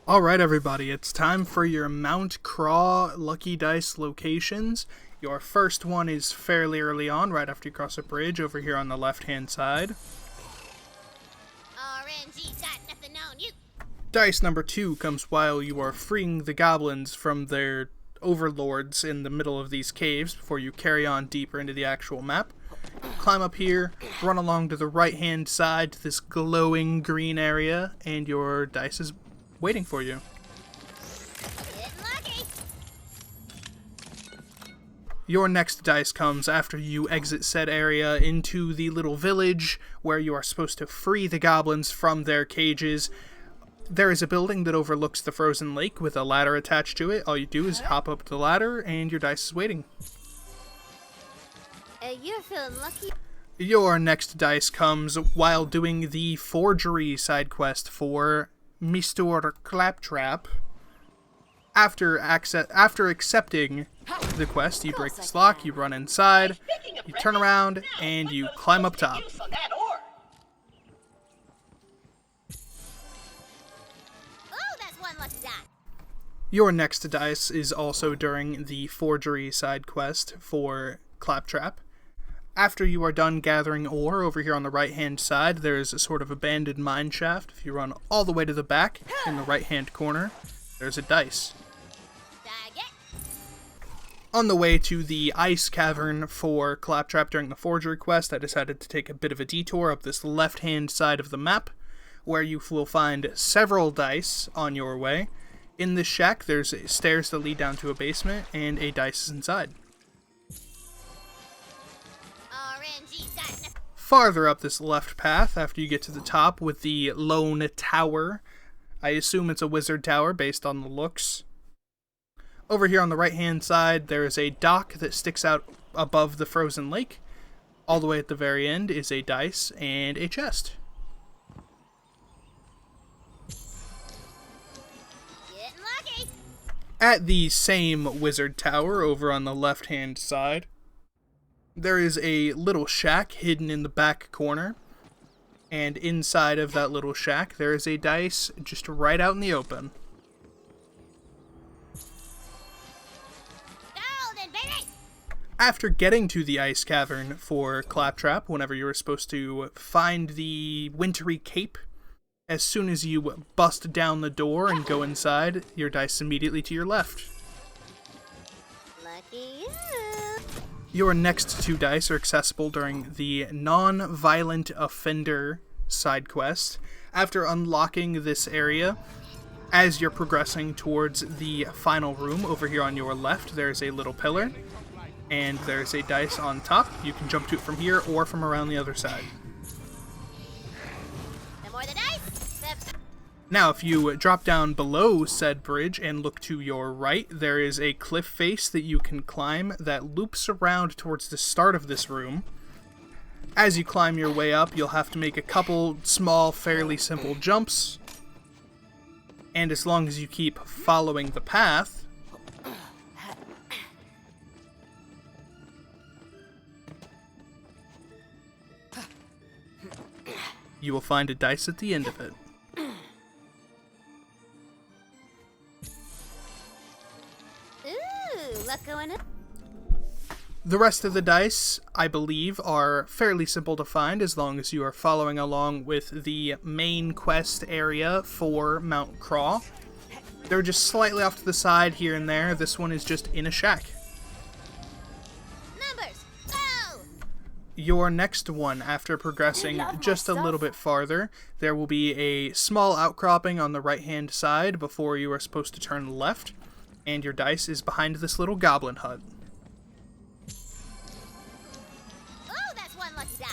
Alright everybody, it's time for your Mount Craw Lucky Dice locations. Your first one is fairly early on, right after you cross a bridge, over here on the left-hand side. RNG's got nothing on you. Dice number 2 comes while you are freeing the goblins from their overlords in the middle of these caves before you carry on deeper into the actual map. Climb up here, run along to the right-hand side to this glowing green area, and your dice is waiting for you. Getting lucky. Your next dice comes after you exit said area into the little village where you are supposed to free the goblins from their cages. There is a building that overlooks the frozen lake with a ladder attached to it. All you do is hop up the ladder and your dice is waiting. You're feeling lucky. Your next dice comes while doing the Forgery side quest for Mr. Claptrap. After accepting the quest, you break this lock, you run inside, you turn around, and you climb up top. Oh, that's one lucky die. Your next dice is also during the Forgery side quest for Claptrap. After you are done gathering ore over here on the right-hand side, there's a sort of abandoned mine shaft. If you run all the way to the back, in the right-hand corner, there's a dice. On the way to the ice cavern for Claptrap during the Forgery quest, I decided to take a bit of a detour up this left-hand side of the map, where you will find several dice on your way. In this shack, there's stairs that lead down to a basement, and a dice is inside. Farther up this left path, after you get to the top with the lone tower, I assume it's a wizard tower based on the looks. Over here on the right hand side, there is a dock that sticks out above the frozen lake. All the way at the very end is a dice and a chest. Getting lucky. At the same wizard tower over on the left hand side, there is a little shack hidden in the back corner, and inside of that little shack there is a dice just right out in the open. Golden, baby. After getting to the ice cavern for Claptrap, whenever you were supposed to find the wintry cape, as soon as you bust down the door and go inside, your dice immediately to your left. Lucky you. Your next two dice are accessible during the non-violent offender side quest. After unlocking this area, as you're progressing towards the final room over here on your left, there's a little pillar, and there's a dice on top. You can jump to it from here or from around the other side. The more the dice, the... Now, if you drop down below said bridge and look to your right, there is a cliff face that you can climb that loops around towards the start of this room. As you climb your way up, you'll have to make a couple small, fairly simple jumps. And as long as you keep following the path, you will find a dice at the end of it. Luck going up. The rest of the dice, I believe, are fairly simple to find as long as you are following along with the main quest area for Mount Craw. They're just slightly off to the side here and there. This one is just in a shack. Numbers, go! Your next one, after progressing just a little bit farther, there will be a small outcropping on the right-hand side before you are supposed to turn left, and your dice is behind this little goblin hut. Oh, that's one lucky die.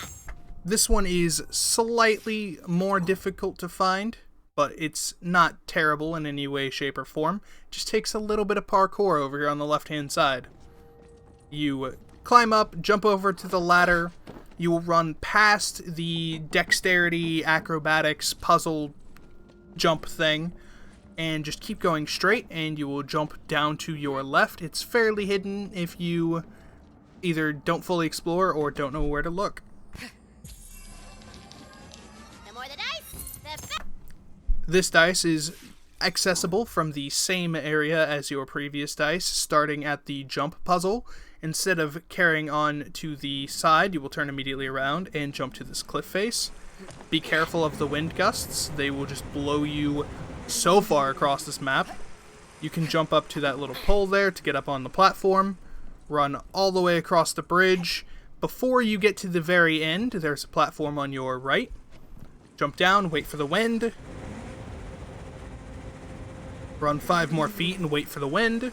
This one is slightly more difficult to find, but it's not terrible in any way, shape, or form. It just takes a little bit of parkour over here on the left-hand side. You climb up, jump over to the ladder. You will run past the dexterity, acrobatics, puzzle jump thing, and just keep going straight, and you will jump down to your left. It's fairly hidden if you either don't fully explore or don't know where to look. The more the dice, the... This dice is accessible from the same area as your previous dice, starting at the jump puzzle. Instead of carrying on to the side, you will turn immediately around and jump to this cliff face. Be careful of the wind gusts. They will just blow you so far across this map. You can jump up to that little pole there to get up on the platform, run all the way across the bridge. Before you get to the very end, there's a platform on your right. Jump down, wait for the wind. Run 5 more feet and wait for the wind.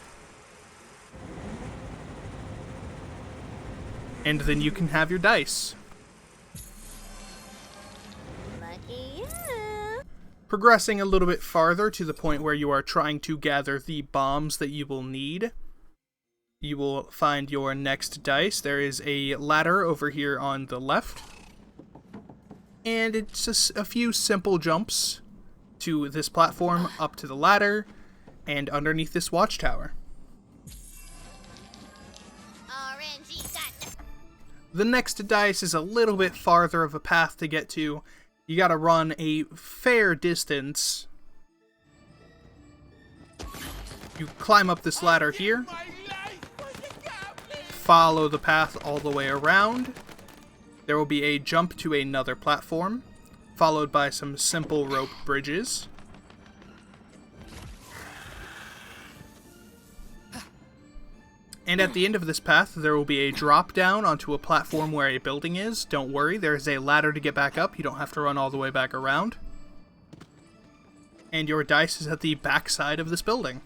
And then you can have your dice. Lucky you. Progressing a little bit farther to the point where you are trying to gather the bombs that you will need, you will find your next dice. There is a ladder over here on the left. And it's just a few simple jumps to this platform, up to the ladder, and underneath this watchtower. RNG got The next dice is a little bit farther of a path to get to. You gotta run a fair distance. You climb up this ladder here. Follow the path all the way around. There will be a jump to another platform, followed by some simple rope bridges. And at the end of this path, there will be a drop down onto a platform where a building is. Don't worry, there's a ladder to get back up. You don't have to run all the way back around. And your dice is at the back side of this building.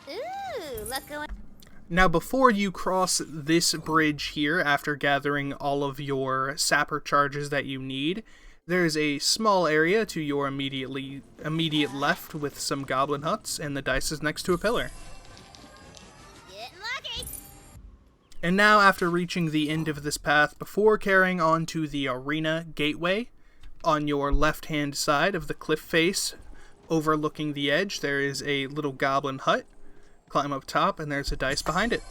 Ooh, look going. Now, before you cross this bridge here, after gathering all of your sapper charges that you need, there's a small area to your immediate left with some goblin huts, and the dice is next to a pillar. Getting lucky. And now, after reaching the end of this path, before carrying on to the arena gateway, on your left-hand side of the cliff face, overlooking the edge, there is a little goblin hut. Climb up top, and there's a dice behind it.